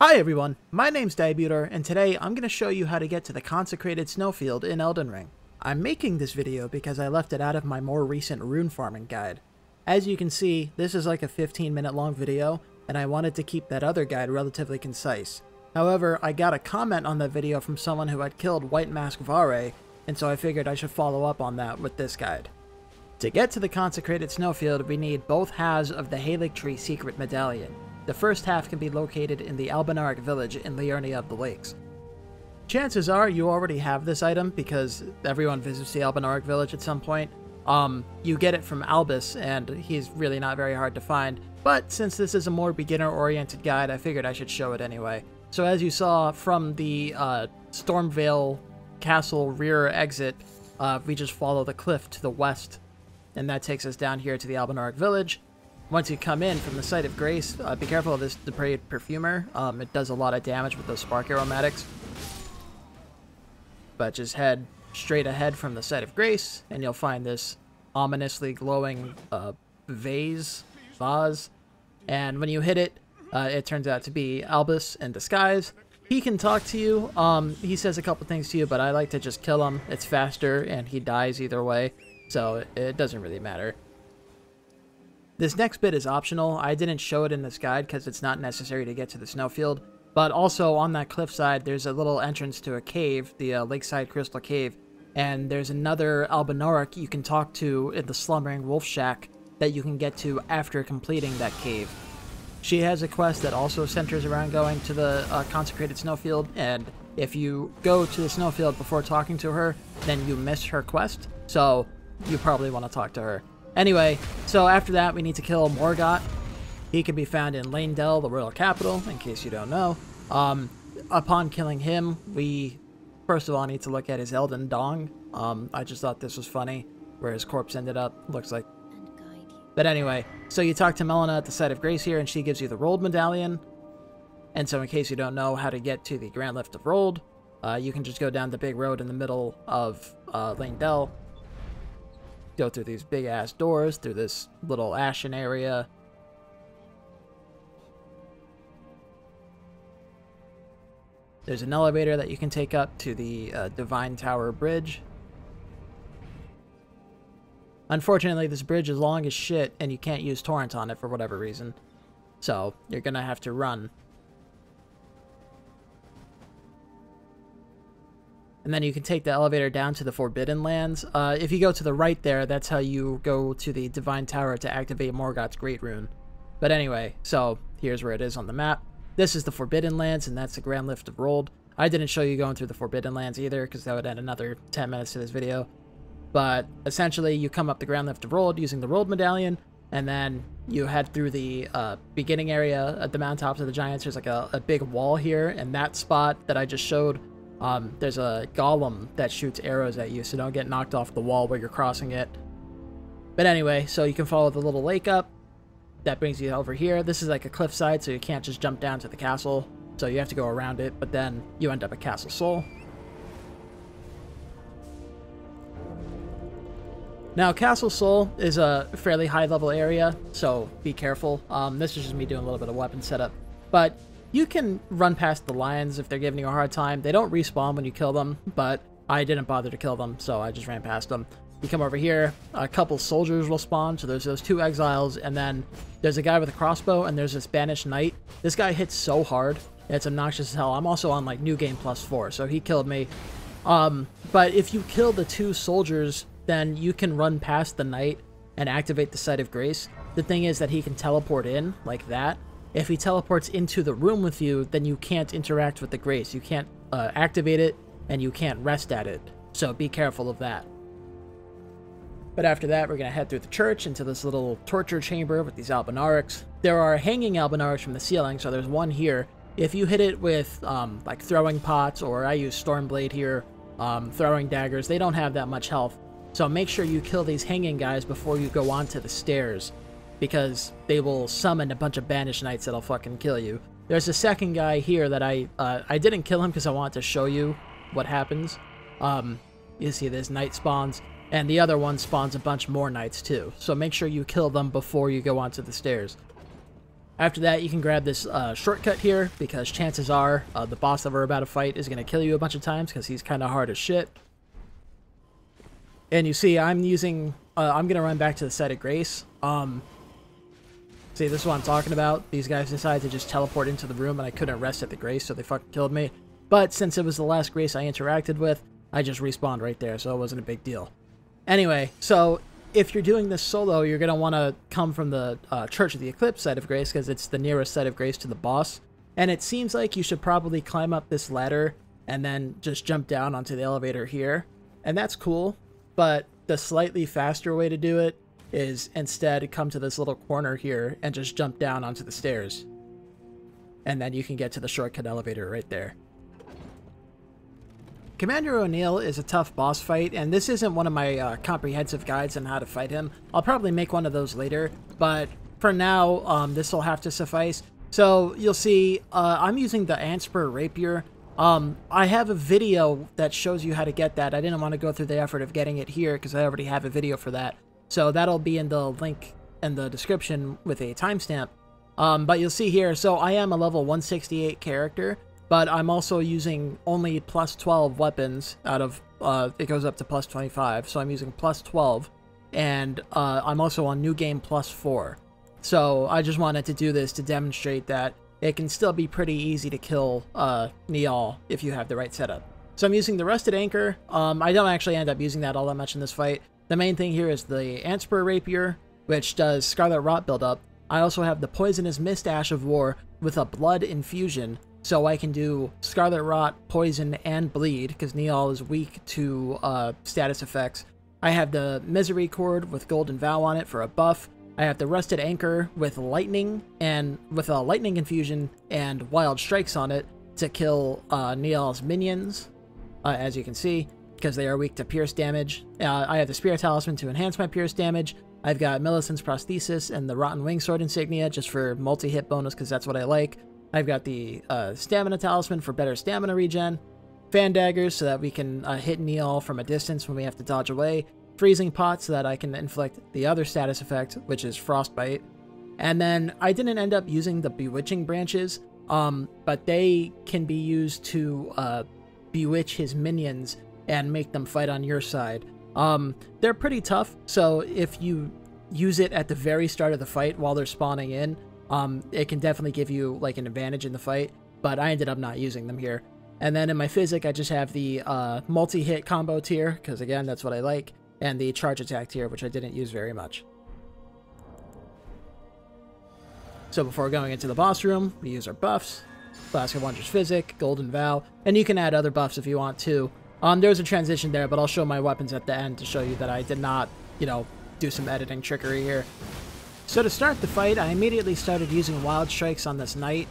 Hi everyone, my name's Diabutor, and today I'm going to show you how to get to the Consecrated Snowfield in Elden Ring. I'm making this video because I left it out of my more recent rune farming guide. As you can see, this is like a 15-minute long video, and I wanted to keep that other guide relatively concise. However, I got a comment on that video from someone who had killed White Mask Varre, and so I figured I should follow up on that with this guide. To get to the Consecrated Snowfield, we need both halves of the Erdtree secret medallion. The first half can be located in the Albinauric village in Liurnia of the Lakes. Chances are you already have this item because everyone visits the Albinauric village at some point. You get it from Albus, and he's really not very hard to find, but since this is a more beginner-oriented guide, I figured I should show it anyway. So as you saw from the Stormvale Castle rear exit, we just follow the cliff to the west, and that takes us down here to the Albinauric village. Once you come in from the Site of Grace, be careful of this depraved perfumer. It does a lot of damage with those spark aromatics. But just head straight ahead from the Site of Grace, and you'll find this ominously glowing vase. And when you hit it, it turns out to be Albus in disguise. He can talk to you. He says a couple things to you, but I like to just kill him. It's faster, and he dies either way, so it doesn't really matter. This next bit is optional. I didn't show it in this guide because it's not necessary to get to the snowfield, but also on that cliffside there's a little entrance to a cave, the Lakeside Crystal Cave, and there's another Albinauric you can talk to in the Slumbering Wolf Shack that you can get to after completing that cave. She has a quest that also centers around going to the Consecrated Snowfield, and if you go to the snowfield before talking to her, then you miss her quest, so you probably want to talk to her. Anyway, so after that, we need to kill Morgwyn. He can be found in Lanedell, the royal capital, in case you don't know. Upon killing him, we first of all need to look at his Elden Dong. I just thought this was funny, where his corpse ended up, looks like. But anyway, so you talk to Melina at the Site of Grace here, and she gives you the Rolled Medallion. And so in case you don't know how to get to the Grand Lift of Rolled, you can just go down the big road in the middle of Lanedell. Go through these big-ass doors, through this little ashen area. There's an elevator that you can take up to the Divine Tower Bridge. Unfortunately, this bridge is long as shit, and you can't use Torrent on it for whatever reason. So, you're gonna have to run. And then you can take the elevator down to the Forbidden Lands. If you go to the right there, that's how you go to the Divine Tower to activate Morgoth's Great Rune. But anyway, so here's where it is on the map. This is the Forbidden Lands, and that's the Grand Lift of Rolled. I didn't show you going through the Forbidden Lands either, because that would add another 10 minutes to this video. But essentially, you come up the Grand Lift of Rolled using the Rolled Medallion, and then you head through the beginning area at the mountaintops of the Giants. There's like a big wall here, and that spot that I just showed, there's a golem that shoots arrows at you, so don't get knocked off the wall where you're crossing it. But anyway, so you can follow the little lake up. That brings you over here. This is like a cliffside, so you can't just jump down to the castle. So you have to go around it, but then you end up at Castle Sol. Now, Castle Sol is a fairly high-level area, so be careful. This is just me doing a little bit of weapon setup. But you can run past the lions if they're giving you a hard time. They don't respawn when you kill them, but I didn't bother to kill them, so I just ran past them. You come over here, a couple soldiers will spawn, so there's those two exiles, and then there's a guy with a crossbow, and there's this banished knight. This guy hits so hard, it's obnoxious as hell. I'm also on, like, New Game +4, so he killed me. But if you kill the two soldiers, then you can run past the knight and activate the Site of Grace. The thing is that he can teleport in, like that. If he teleports into the room with you, then you can't interact with the Grace. You can't activate it, and you can't rest at it. So be careful of that. But after that, we're going to head through the church into this little torture chamber with these Albinaurics. There are hanging Albinaurics from the ceiling, so there's one here. If you hit it with, like, throwing pots, or I use Stormblade here, throwing daggers, they don't have that much health. So make sure you kill these hanging guys before you go onto the stairs, because they will summon a bunch of banished knights that'll fucking kill you. There's a second guy here that I didn't kill him because I wanted to show you what happens. You see this knight spawns, and the other one spawns a bunch more knights too. So make sure you kill them before you go onto the stairs. After that, you can grab this shortcut here, because chances are the boss that we're about to fight is going to kill you a bunch of times, because he's kind of hard as shit. And you see, I'm going to run back to the Site of Grace. See, this is what I'm talking about. These guys decided to just teleport into the room, and I couldn't rest at the Grace, so they fucking killed me. But since it was the last Grace I interacted with, I just respawned right there, so it wasn't a big deal. Anyway, so if you're doing this solo, you're going to want to come from the Church of the Eclipse Site of Grace, because it's the nearest Site of Grace to the boss. And it seems like you should probably climb up this ladder and then just jump down onto the elevator here. And that's cool, but the slightly faster way to do it is instead come to this little corner here and just jump down onto the stairs. And then you can get to the shortcut elevator right there. Commander O'Neill is a tough boss fight, and this isn't one of my comprehensive guides on how to fight him. I'll probably make one of those later, but for now, this will have to suffice. So you'll see, I'm using the Anspur Rapier. I have a video that shows you how to get that. I didn't want to go through the effort of getting it here because I already have a video for that. So that'll be in the link in the description with a timestamp. But you'll see here, so I am a level 168 character, but I'm also using only plus 12 weapons out of, it goes up to plus 25, so I'm using plus 12, and I'm also on New Game plus 4. So I just wanted to do this to demonstrate that it can still be pretty easy to kill Niall if you have the right setup. So I'm using the Rusted Anchor. I don't actually end up using that all that much in this fight. The main thing here is the Anspur Rapier, which does Scarlet Rot buildup. I also have the Poisonous Mist Ash of War with a Blood Infusion, so I can do Scarlet Rot, Poison, and Bleed, because Niall is weak to status effects. I have the Misery Cord with Golden Vow on it for a buff. I have the Rusted Anchor with Lightning, and with a Lightning Infusion and Wild Strikes on it to kill Niall's minions, as you can see, because they are weak to pierce damage. I have the Spirit Talisman to enhance my pierce damage. I've got Millicent's Prosthesis and the Rotten Wingsword Insignia just for multi-hit bonus, because that's what I like. I've got the Stamina Talisman for better stamina regen. Fan Daggers so that we can hit Niall from a distance when we have to dodge away. Freezing Pot so that I can inflict the other status effect, which is Frostbite. And then I didn't end up using the Bewitching Branches, but they can be used to bewitch his minions and make them fight on your side. They're pretty tough, so if you use it at the very start of the fight while they're spawning in, it can definitely give you like an advantage in the fight, but I ended up not using them here. And then in my Physic, I just have the multi-hit combo tier, because again, that's what I like, and the charge attack tier, which I didn't use very much. So before going into the boss room, we use our buffs, Flask of Wondrous Physic, Golden Vow, and you can add other buffs if you want to. There's a transition there, but I'll show my weapons at the end to show you that I did not, you know, do some editing trickery here. So to start the fight, I immediately started using Wild Strikes on this knight.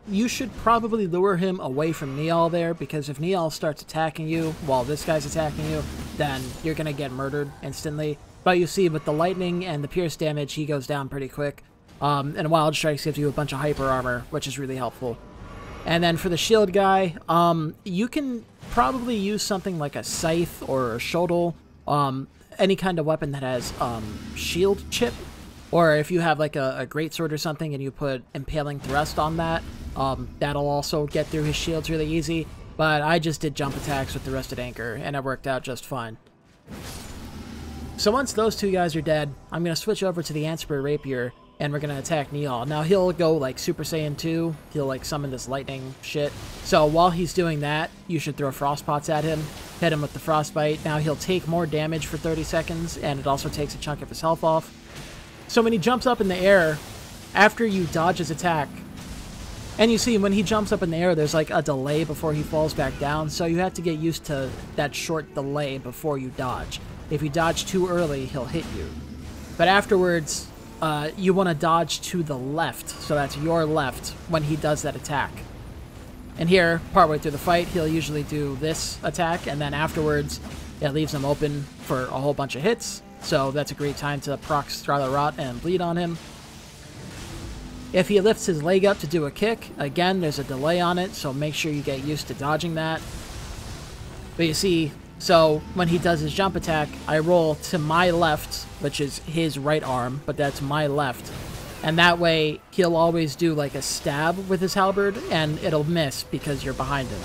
You should probably lure him away from Niall there, because if Niall starts attacking you while this guy's attacking you, then you're going to get murdered instantly. But you see, with the lightning and the pierce damage, he goes down pretty quick. And Wild Strikes gives you a bunch of hyper armor, which is really helpful. And then for the shield guy, you can probably use something like a scythe or a shottle, any kind of weapon that has shield chip. Or if you have like a greatsword or something and you put Impaling Thrust on that, that'll also get through his shields really easy. But I just did jump attacks with the Rusted Anchor, and it worked out just fine. So once those two guys are dead, I'm going to switch over to the Anspur Rapier, and we're going to attack Niall. Now he'll go like Super Saiyan 2, he'll like summon this lightning shit. So while he's doing that, you should throw Frost Pots at him, hit him with the Frostbite. Now he'll take more damage for 30 seconds, and it also takes a chunk of his health off. So when he jumps up in the air, after you dodge his attack, and you see when he jumps up in the air, there's like a delay before he falls back down, so you have to get used to that short delay before you dodge. If you dodge too early, he'll hit you. But afterwards, you want to dodge to the left, so that's your left, when he does that attack. And here, partway through the fight, he'll usually do this attack, and then afterwards, it leaves him open for a whole bunch of hits. So that's a great time to proc Scarlet Rot and bleed on him. If he lifts his leg up to do a kick, again, there's a delay on it, so make sure you get used to dodging that. But you see, so when he does his jump attack, I roll to my left, which is his right arm, but that's my left. And that way, he'll always do like a stab with his halberd, and it'll miss because you're behind him.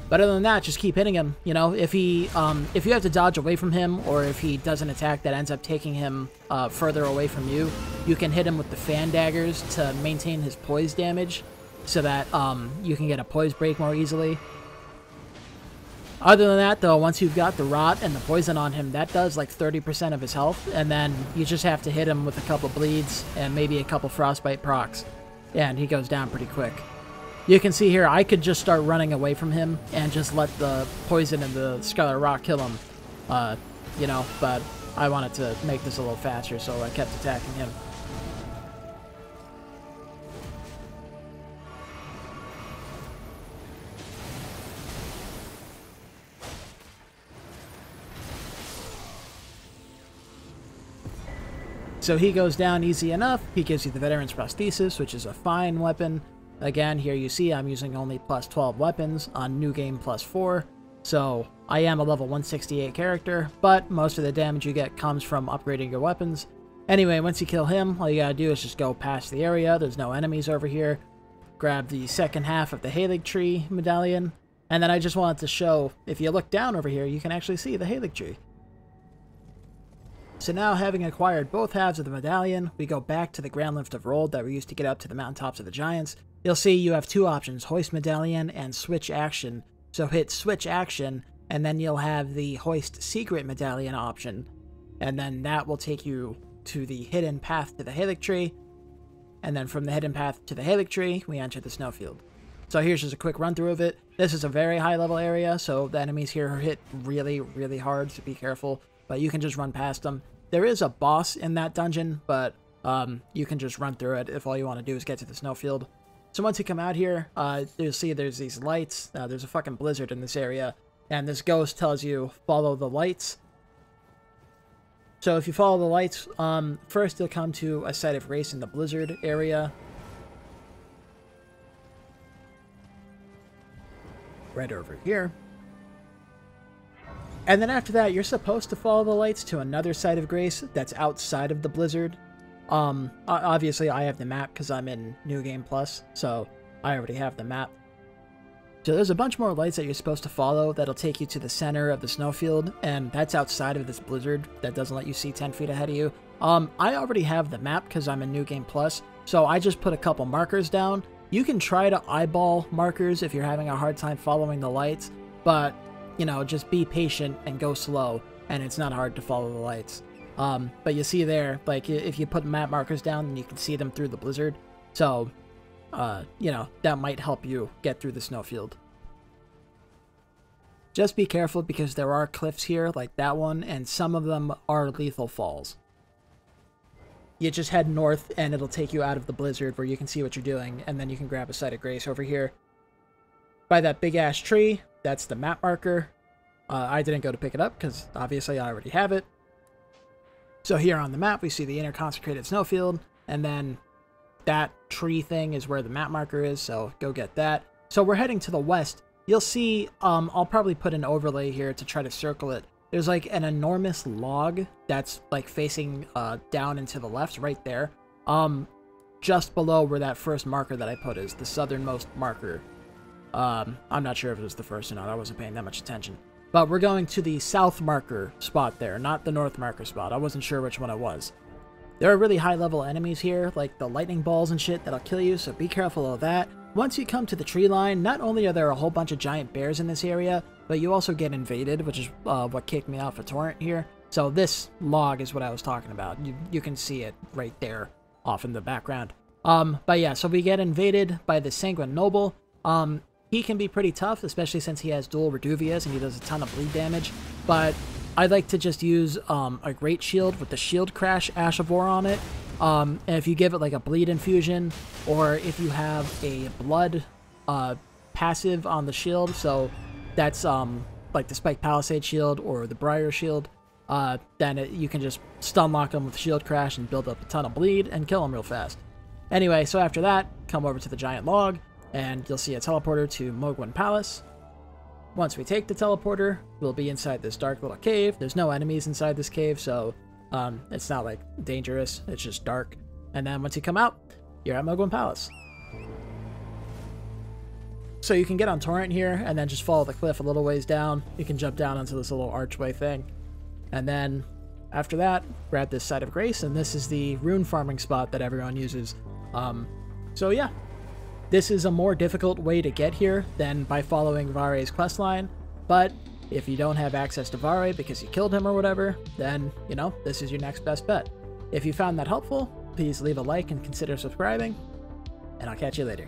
But other than that, just keep hitting him. You know, if you have to dodge away from him, or if he does an attack that ends up taking him further away from you, you can hit him with the fan daggers to maintain his poise damage, so that you can get a poise break more easily. Other than that, though, once you've got the rot and the poison on him, that does like 30% of his health, and then you just have to hit him with a couple bleeds and maybe a couple frostbite procs, and he goes down pretty quick. You can see here, I could just start running away from him and just let the poison and the Scarlet Rot kill him, you know, but I wanted to make this a little faster, so I kept attacking him. So he goes down easy enough. He gives you the Veteran's Prosthesis, which is a fine weapon. Again, here you see I'm using only plus 12 weapons on New Game plus 4. So I am a level 168 character, but most of the damage you get comes from upgrading your weapons. Anyway, once you kill him, all you gotta do is just go past the area. There's no enemies over here. Grab the second half of the Erdtree medallion. And then I just wanted to show, if you look down over here, you can actually see the Erdtree. So now, having acquired both halves of the medallion, we go back to the Grand Lift of Rold that we used to get up to the mountaintops of the Giants. You'll see you have two options, Hoist Medallion and Switch Action. So hit Switch Action, and then you'll have the Hoist Secret Medallion option. And then that will take you to the hidden path to the Erdtree. And then from the hidden path to the Erdtree, we enter the Snowfield. So here's just a quick run through of it. This is a very high level area, so the enemies here are hit really, really hard, so be careful. But you can just run past them. There is a boss in that dungeon, but you can just run through it if all you want to do is get to the Snowfield. So once you come out here, you'll see there's these lights. There's a fucking blizzard in this area, and this ghost tells you, follow the lights. So if you follow the lights, first you'll come to a site of grace in the blizzard area. Right over here. And then after that, you're supposed to follow the lights to another site of grace that's outside of the blizzard. Obviously I have the map because I'm in New Game Plus, so I already have the map. So there's a bunch more lights that you're supposed to follow that'll take you to the center of the snowfield, and that's outside of this blizzard that doesn't let you see 10 feet ahead of you. I already have the map because I'm in New Game Plus, so I just put a couple markers down. You can try to eyeball markers if you're having a hard time following the lights, but, you know, just be patient and go slow, and it's not hard to follow the lights. But you see there, like, if you put map markers down, then you can see them through the blizzard. So, you know, that might help you get through the snowfield. Just be careful because there are cliffs here, like that one, and some of them are lethal falls. You just head north, and it'll take you out of the blizzard where you can see what you're doing, and then you can grab a site of grace over here. By that big-ass tree, that's the map marker. I didn't go to pick it up because, obviously, I already have it. So here on the map, we see the inner Consecrated Snowfield, and then that tree thing is where the map marker is, so go get that. So we're heading to the west. You'll see, I'll probably put an overlay here to try to circle it. There's like an enormous log that's like facing down and to the left right there. Just below where that first marker that I put is, the southernmost marker. I'm not sure if it was the first or not, I wasn't paying that much attention. But we're going to the south marker spot there, not the north marker spot. I wasn't sure which one it was. There are really high level enemies here, like the lightning balls and shit that'll kill you, so be careful of that. Once you come to the tree line, not only are there a whole bunch of giant bears in this area, but you also get invaded, which is what kicked me off a torrent here. So this log is what I was talking about. You can see it right there off in the background. But yeah, so we get invaded by the Sanguine Noble. He can be pretty tough, especially since he has dual Reduvias and he does a ton of bleed damage. But I like to just use a Great Shield with the Shield Crash Ash of War on it. And if you give it like a bleed infusion, or if you have a blood passive on the shield, so that's like the Spike Palisade shield or the Briar shield, then you can just stun lock them with Shield Crash and build up a ton of bleed and kill them real fast. Anyway, so after that, come over to the giant log, and you'll see a teleporter to Mohgwyn Palace. Once we take the teleporter, we'll be inside this dark little cave. There's no enemies inside this cave, so It's not like dangerous, it's just dark. And then once you come out, you're at Mohgwyn Palace. So you can get on Torrent here and then just follow the cliff a little ways down. You can jump down onto this little archway thing. And then after that, we're at this Site of Grace, and this is the rune farming spot that everyone uses. So yeah, this is a more difficult way to get here than by following Varre's questline, but if you don't have access to Varre because you killed him or whatever, then, you know, this is your next best bet. If you found that helpful, please leave a like and consider subscribing, and I'll catch you later.